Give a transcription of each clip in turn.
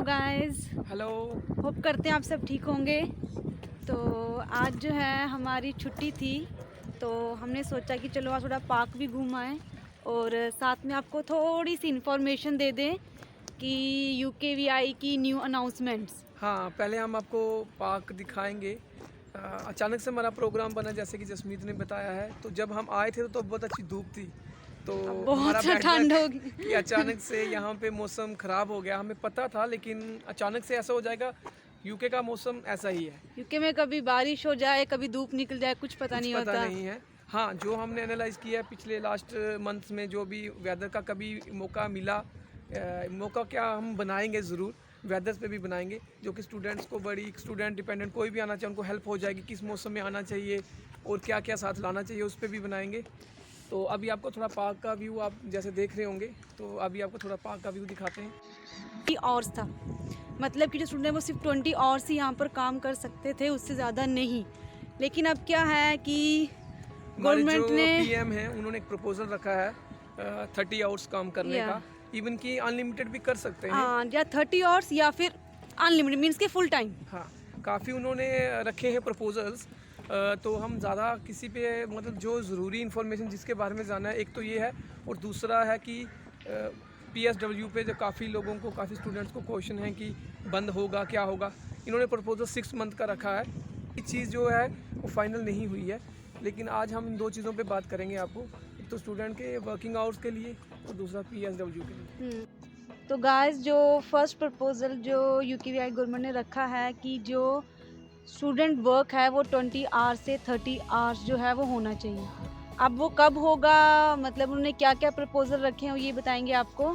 Hello guys, hello. Hope करते हैं आप सब ठीक होंगे। तो आज जो है हमारी छुट्टी थी, तो हमने सोचा कि चलो आज थोड़ा पार्क भी घूम आएँ और साथ में आपको थोड़ी सी इन्फॉर्मेशन दे दें कि यूकेवीआई की न्यू अनाउंसमेंट्स। हाँ, पहले हम आपको पार्क दिखाएंगे। अचानक से हमारा प्रोग्राम बना, जैसे कि जसमीत ने बताया है। तो जब हम आए थे तो बहुत अच्छी धूप थी, तो अब हमारा बहुत बैड ठंड लक कि होगी। अचानक से यहाँ पे मौसम ख़राब हो गया। हमें पता था, लेकिन अचानक से ऐसा हो जाएगा। यूके का मौसम ऐसा ही है, यूके में कभी बारिश हो जाए, कभी धूप निकल जाए, कुछ पता कुछ नहीं पता होता। नहीं है। हाँ, जो हमने एनालाइज़ किया है पिछले लास्ट मंथ्स में, जो भी वेदर का कभी मौका मिला, मौका क्या, हम बनाएंगे ज़रूर। वेदर्स पे भी बनाएंगे, जो कि स्टूडेंट्स को, बड़ी स्टूडेंट डिपेंडेंट कोई भी आना चाहे उनको हेल्प हो जाएगी, किस मौसम में आना चाहिए और क्या क्या साथ लाना चाहिए, उस पर भी बनाएंगे। तो अभी आपको थोड़ा पार्क का व्यू आप जैसे देख रहे होंगे, तो अभी आपको थोड़ा पार्क का व्यू दिखाते हैं। 20 आवर्स था, मतलब कि जो स्टूडेंट वो सिर्फ 20 आवर्स ही यहाँ पर काम कर सकते थे, उससे ज़्यादा नहीं। लेकिन अब क्या है कि हमारे जो गवर्नमेंट ने पीएम हैं उन्होंने एक प्रपोजल रखा है 30 आवर्स काम करने या का। इवन कि अनलिमिटेड भी कर सकते हैं। या 30 आवर्स या फिर अनलिमिटेड मीन्स के फुल टाइम। हाँ, काफ़ी उन्होंने रखे हैं प्रपोजल्स। तो हम ज़्यादा किसी पे, मतलब जो ज़रूरी इन्फॉर्मेशन जिसके बारे में जाना है, एक तो ये है। और दूसरा है कि पीएसडब्ल्यू पे जो काफ़ी लोगों को, काफ़ी स्टूडेंट्स को क्वेश्चन है कि बंद होगा, क्या होगा। इन्होंने प्रपोजल 6 मंथ का रखा है। ये चीज़ जो है वो फाइनल नहीं हुई है, लेकिन आज हम इन दो चीज़ों पे बात करेंगे आपको। एक तो स्टूडेंट के वर्किंग आवर्स के लिए और दूसरा पीएसडब्ल्यू के लिए। तो गाइस, जो फर्स्ट प्रपोजल जो यूकेवीआई गवर्नमेंट ने रखा है कि जो स्टूडेंट वर्क है वो 20 आवर्स से 30 आवर्स जो है वो होना चाहिए। अब वो कब होगा, मतलब उन्होंने क्या क्या प्रपोजल रखे हैं वो ये बताएंगे आपको।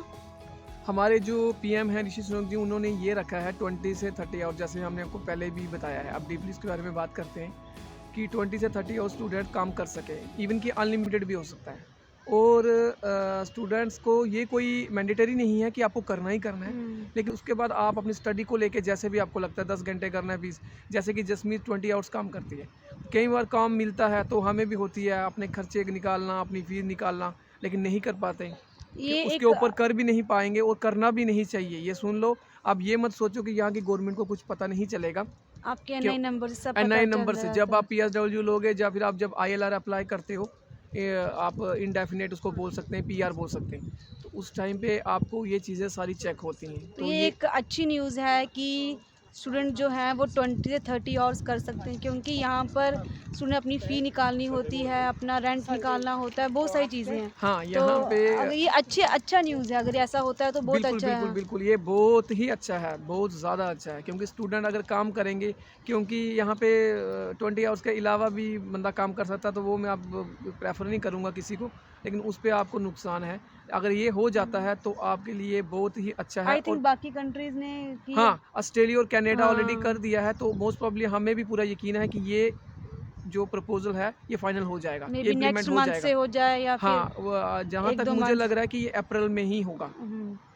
हमारे जो पीएम हैं ऋषि सुनक जी, उन्होंने ये रखा है 20 से 30 आवर, जैसे हमने आपको पहले भी बताया है। अब डीपली इसके बारे में बात करते हैं कि 20 से 30 आवर स्टूडेंट काम कर सके। इवन कि अनलिमिटेड भी हो सकता है। और स्टूडेंट्स को ये कोई मैंडेटरी नहीं है कि आपको करना ही करना है, लेकिन उसके बाद आप अपनी स्टडी को लेके जैसे भी आपको लगता है 10 घंटे करना है, 20, जैसे कि जसमीत 20 आवर्स काम करती है। कई बार काम मिलता है तो हमें भी होती है अपने खर्चे निकालना, अपनी फीस निकालना, लेकिन नहीं कर पाते कि ये उसके एक ऊपर कर भी नहीं पाएंगे और करना भी नहीं चाहिए। ये सुन लो, अब ये मत सोचो कि यहाँ की गवर्नमेंट को कुछ पता नहीं चलेगा। आपके क्यों? एनआई नंबर से सब पता एनआई चल नंबर से रहा जब था। आप पीएसडब्ल्यू लोगे, या फिर आप जब आईएलआर अप्लाई करते हो, आप इनडेफिनेट उसको बोल सकते हैं, पीआर बोल सकते हैं, तो उस टाइम पे आपको ये चीज़ें सारी चेक होती हैं। तो तो ये ये एक अच्छी न्यूज़ है कि स्टूडेंट जो हैं वो 20 से 30 आवर्स कर सकते हैं, क्योंकि यहाँ पर स्टूडेंट अपनी फ़ी निकालनी होती है, अपना रेंट निकालना होता है, बहुत सारी चीज़ें हैं। हाँ, तो यहाँ पे अगर ये अच्छा न्यूज़ है, अगर ऐसा होता है तो बहुत बिल्कुल, अच्छा बिल्कुल, है। बिल्कुल, ये बहुत ही अच्छा है, बहुत ज़्यादा अच्छा है, क्योंकि स्टूडेंट अगर काम करेंगे, क्योंकि यहाँ पे 20 आवर्स के अलावा भी बंदा काम कर सकता है, तो वो मैं अब प्रेफ़र नहीं करूँगा किसी को, लेकिन उस पे आपको नुकसान है। अगर ये हो जाता है तो आपके लिए बहुत ही अच्छा है। आई थिंक और बाकी कंट्रीज़ ने किया। हाँ, ऑस्ट्रेलिया और कनाडा ऑलरेडी कर हाँ, दिया है, तो मोस्ट प्रोबेबली हमें भी पूरा यकीन है कि ये जो प्रपोज़ल है, ये फाइनल हो जाएगा, मे ये बी इम्प्लीमेंट नेक्स्ट हो मंथ जाएगा। से हो जाए या फिर हाँ, जहाँ तक 1-2 मुझे मंथ। लग रहा है कि ये अप्रैल में ही होगा।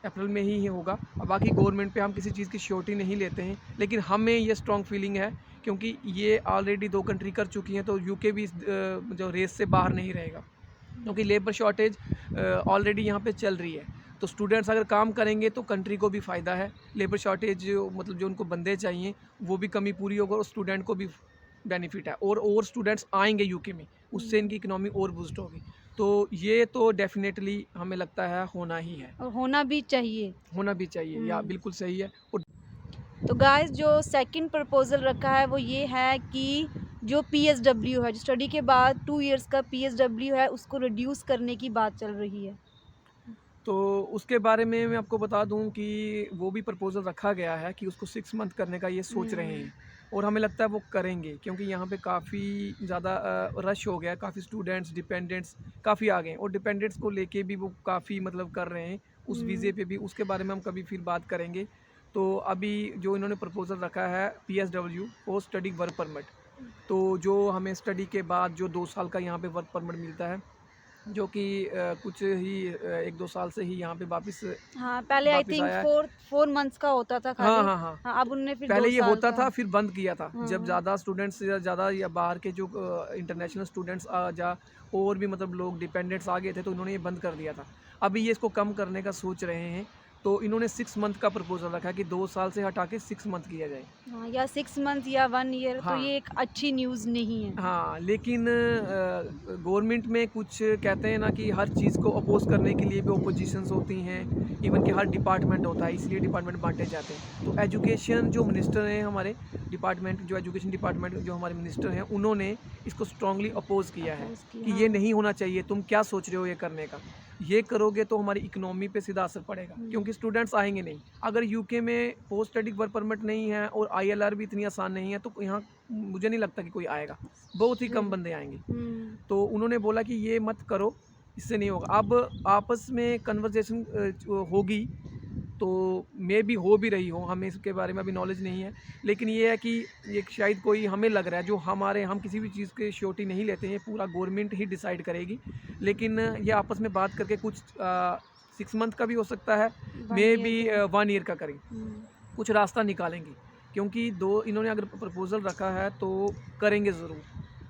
अप्रैल में ही होगा। अब बाकी गवर्नमेंट पे हम किसी चीज़ की श्योरिटी नहीं लेते हैं, लेकिन हमें ये स्ट्रॉन्ग फीलिंग है, क्योंकि ये ऑलरेडी 2 कंट्री कर चुकी हैं, तो यूके भी इस जो रेस से बाहर नहीं रहेगा, क्योंकि लेबर शॉर्टेज ऑलरेडी यहाँ पे चल रही है। तो स्टूडेंट्स अगर काम करेंगे तो कंट्री को भी फ़ायदा है। लेबर शॉर्टेज मतलब जो उनको बंदे चाहिए, वो भी कमी पूरी होगा और स्टूडेंट को भी बेनिफिट है, और स्टूडेंट्स आएंगे यूके में, उससे इनकी इकोनॉमी और बूस्ट होगी। तो ये तो डेफिनेटली हमें लगता है होना ही है, और होना भी चाहिए। होना भी चाहिए, या बिल्कुल सही है। और तो गाइस, जो सेकंड प्रपोजल रखा है वो ये है कि जो पीएसडब्ल्यू है, जो स्टडी के बाद 2 इयर्स का पीएसडब्ल्यू है, उसको रिड्यूस करने की बात चल रही है। तो उसके बारे में मैं आपको बता दूं कि वो भी प्रपोज़ल रखा गया है कि उसको 6 मंथ करने का ये सोच रहे हैं, और हमें लगता है वो करेंगे, क्योंकि यहाँ पे काफ़ी ज़्यादा रश हो गया है, काफ़ी स्टूडेंट्स, डिपेंडेंट्स काफ़ी आ गए हैं, और डिपेंडेंट्स को लेके भी वो काफ़ी मतलब कर रहे हैं उस वीज़े पे भी। उसके बारे में हम कभी फिर बात करेंगे। तो अभी जो इन्होंने प्रपोज़ल रखा है PSW, post study work permit, तो जो हमें स्टडी के बाद जो 2 साल का यहाँ पे वर्क परमिट मिलता है, जो कि कुछ ही 1-2 साल से ही यहाँ पे वापस हाँ, पहले आई वापस थिंक आया है। 4 मंथ्स का होता था हाँ, खाली। हाँ, हाँ। हाँ, अब उन्होंने फिर 2 पहले ये साल होता का। था, फिर बंद किया था। जब हाँ। ज़्यादा स्टूडेंट्स या ज़्यादा या बाहर के जो इंटरनेशनल स्टूडेंट्स और भी मतलब लोग डिपेंडेंट्स आ गए थे, तो उन्होंने ये बंद कर दिया था। अभी ये इसको कम करने का सोच रहे हैं। तो इन्होंने 6 मंथ का प्रपोजल रखा है कि 2 साल से हटा के 6 मंथ किया जाए। हाँ, या 6 मंथ या 1 ईयर, तो हाँ। ये एक अच्छी न्यूज़ नहीं है। हाँ, लेकिन गवर्नमेंट में कुछ कहते हैं ना कि हर चीज़ को अपोज़ करने के लिए भी ऑपोजिशंस होती हैं, इवन कि हर डिपार्टमेंट होता है, इसलिए डिपार्टमेंट बाँटे जाते हैं। तो एजुकेशन जो मिनिस्टर हैं हमारे डिपार्टमेंट, जो एजुकेशन डिपार्टमेंट जो हमारे मिनिस्टर हैं, उन्होंने इसको स्ट्रांगली अपोज़ किया है कि ये हाँ। नहीं होना चाहिए, तुम क्या सोच रहे हो ये करने का? ये करोगे तो हमारी इकोनॉमी पे सीधा असर पड़ेगा, क्योंकि स्टूडेंट्स आएँगे नहीं। अगर यूके में पोस्ट स्टडी वर्क परमिट नहीं है और आईएलआर भी इतनी आसान नहीं है, तो यहाँ मुझे नहीं लगता कि कोई आएगा, बहुत ही कम बंदे आएंगे। तो उन्होंने बोला कि ये मत करो, इससे नहीं होगा। अब आपस में कन्वर्सेशन होगी, तो मे भी हो भी रही हो, हमें इसके बारे में अभी नॉलेज नहीं है, लेकिन ये है कि ये शायद कोई, हमें लग रहा है जो हम किसी भी चीज़ की श्योरिटी नहीं लेते हैं, पूरा गवर्नमेंट ही डिसाइड करेगी, लेकिन ये आपस में बात करके कुछ 6 मंथ का भी हो सकता है, मे बी 1 ईयर का करेंगे, कुछ रास्ता निकालेंगे, क्योंकि इन्होंने अगर प्रपोजल रखा है तो करेंगे ज़रूर।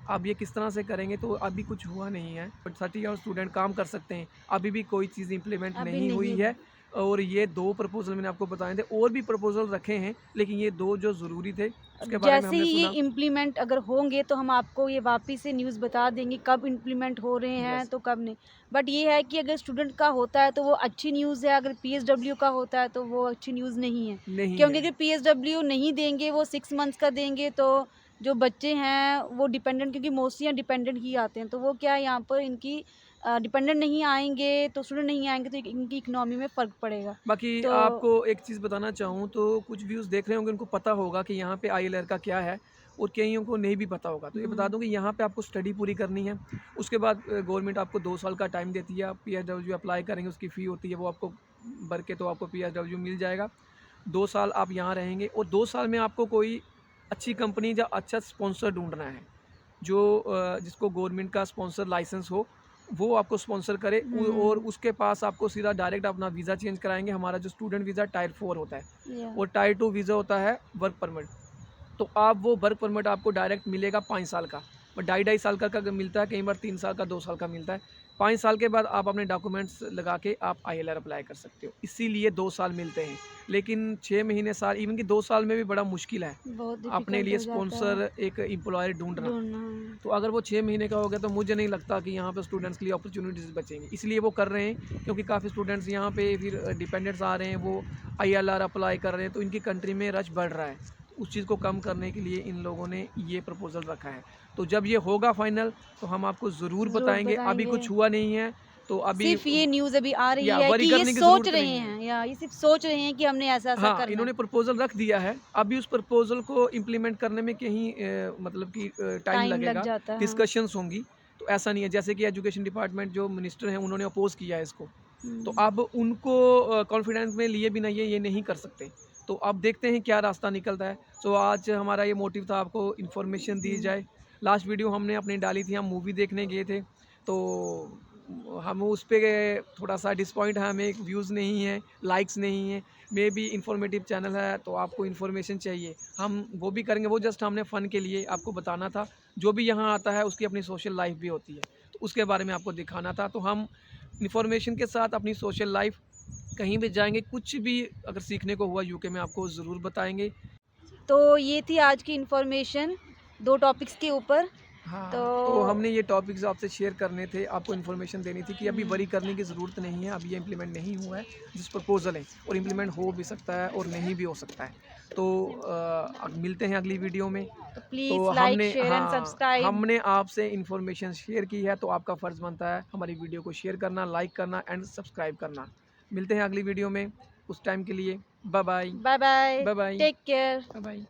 अब ये किस तरह से करेंगे तो अभी कुछ हुआ नहीं है, बट 30 आवर स्टूडेंट काम कर सकते हैं, अभी भी कोई चीज़ इम्प्लीमेंट नहीं हुई है। और ये 2 प्रपोजल मैंने आपको बताए थे, और भी प्रपोजल रखे हैं, लेकिन ये 2 जो ज़रूरी थे उसके बारे में जैसे हमने ही ये सुना। इम्प्लीमेंट अगर होंगे तो हम आपको ये वापस से न्यूज़ बता देंगे कब इम्प्लीमेंट हो रहे हैं, Yes. तो कब नहीं। बट ये है कि अगर स्टूडेंट का होता है तो वो अच्छी न्यूज़ है, अगर पीएसडब्ल्यू का होता है तो वो अच्छी न्यूज़ नहीं है, नहीं क्योंकि है। अगर पीएसडब्ल्यू नहीं देंगे, वो 6 मंथ्स का देंगे, तो जो बच्चे हैं वो डिपेंडेंट, क्योंकि मोस्टली यहाँ डिपेंडेंट ही आते हैं, तो वो क्या है यहाँ पर इनकी डिपेंडेंट नहीं आएंगे, तो स्टूडेंट नहीं आएंगे, तो इनकी इकोनॉमी में फ़र्क पड़ेगा। बाकी तो आपको एक चीज़ बताना चाहूँ तो कुछ व्यूज़ देख रहे होंगे, उनको पता होगा कि यहाँ पे आईएलआर का क्या है, और कईयों को नहीं भी पता होगा। तो ये बता दूँ कि यहाँ पे आपको स्टडी पूरी करनी है, उसके बाद गवर्नमेंट आपको 2 साल का टाइम देती है। आप पीएसडब्ल्यू अप्लाई करेंगे, उसकी फ़ी होती है, वो आपको भर के तो आपको पीएसडब्ल्यू मिल जाएगा। 2 साल आप यहाँ रहेंगे, और 2 साल में आपको कोई अच्छी कंपनी या अच्छा स्पॉन्सर ढूँढना है, जो जिसको गवर्नमेंट का स्पॉन्सर लाइसेंस हो, वो आपको स्पॉन्सर करे, और उसके पास आपको सीधा डायरेक्ट अपना वीज़ा चेंज कराएंगे। हमारा जो स्टूडेंट वीज़ा टायर 4 होता है, और टायर 2 वीज़ा होता है वर्क परमिट। तो आप वो वर्क परमिट आपको डायरेक्ट मिलेगा 5 साल का, और 2.5 साल का मिलता है, कई बार 3 साल का, 2 साल का मिलता है। 5 साल के बाद आप अपने डॉक्यूमेंट्स लगा के आप आईएलआर अप्लाई कर सकते हो, इसीलिए 2 साल मिलते हैं। लेकिन 6 महीने, साल, इवन कि 2 साल में भी बड़ा मुश्किल है अपने लिए स्पॉन्सर, एक एम्प्लॉयर ढूंढना। तो अगर वो 6 महीने का हो गया तो मुझे नहीं लगता कि यहाँ पे स्टूडेंट्स के लिए अपॉर्चुनिटीज़ बचेंगी, इसलिए वो कर रहे हैं, क्योंकि काफ़ी स्टूडेंट्स यहाँ पे फिर डिपेंडेंट्स आ रहे हैं, वो आईएलआर अप्लाई कर रहे हैं, तो इनकी कंट्री में रश बढ़ रहा है। उस चीज़ को कम करने के लिए इन लोगों ने ये प्रपोज़ल रखा है। तो जब ये होगा फाइनल तो हम आपको ज़रूर बताएंगे। अभी कुछ हुआ नहीं है, तो अभी सिर्फ ये न्यूज़ अभी आ रही है वरी कि करने ये की सोच ज़रूरत रहे नहीं है। हैं, या ये सिर्फ सोच रहे हैं कि हमने ऐसा हाँ, करना इन्होंने है। प्रपोज़ल रख दिया है, अभी उस प्रपोज़ल को इम्प्लीमेंट करने में कहीं मतलब कि टाइम टाइम लग लगेगा, जाता है, हाँ। डिस्कशंस होंगी। तो ऐसा नहीं है, जैसे कि एजुकेशन डिपार्टमेंट जो मिनिस्टर हैं उन्होंने अपोज़ किया है इसको, तो अब उनको कॉन्फिडेंस में लिए बिना ये नहीं कर सकते। तो अब देखते हैं क्या रास्ता निकलता है। तो आज हमारा ये मोटिव था, आपको इन्फॉर्मेशन दी जाए। लास्ट वीडियो हमने अपनी डाली थी, हम मूवी देखने गए थे, तो हम उस पे थोड़ा सा डिसपॉइंट है, हमें व्यूज़ नहीं है, लाइक्स नहीं है। मे बी इन्फॉर्मेटिव चैनल है तो आपको इन्फॉर्मेशन चाहिए, हम वो भी करेंगे, वो जस्ट हमने फ़न के लिए आपको बताना था। जो भी यहाँ आता है उसकी अपनी सोशल लाइफ भी होती है, तो उसके बारे में आपको दिखाना था। तो हम इन्फॉर्मेशन के साथ अपनी सोशल लाइफ कहीं भी जाएंगे, कुछ भी अगर सीखने को हुआ यूके में आपको ज़रूर बताएंगे। तो ये थी आज की इन्फॉर्मेशन 2 टॉपिक्स के ऊपर। हाँ, तो तो हमने ये टॉपिक्स आपसे शेयर करने थे, आपको इन्फॉर्मेशन देनी थी कि अभी वरी करने की ज़रूरत नहीं है, अभी ये इम्प्लीमेंट नहीं हुआ है जिस प्रपोज़ल है, और इम्प्लीमेंट हो भी सकता है और नहीं भी हो सकता है। तो मिलते हैं अगली वीडियो में। तो तो please like, share and subscribe. हमने आपसे इन्फॉर्मेशन शेयर की है, तो आपका फ़र्ज़ बनता है हमारी वीडियो को शेयर करना, लाइक करना एंड सब्सक्राइब करना। मिलते हैं अगली वीडियो में, उस टाइम के लिए bye bye. Bye bye, bye bye. Take care. Bye bye.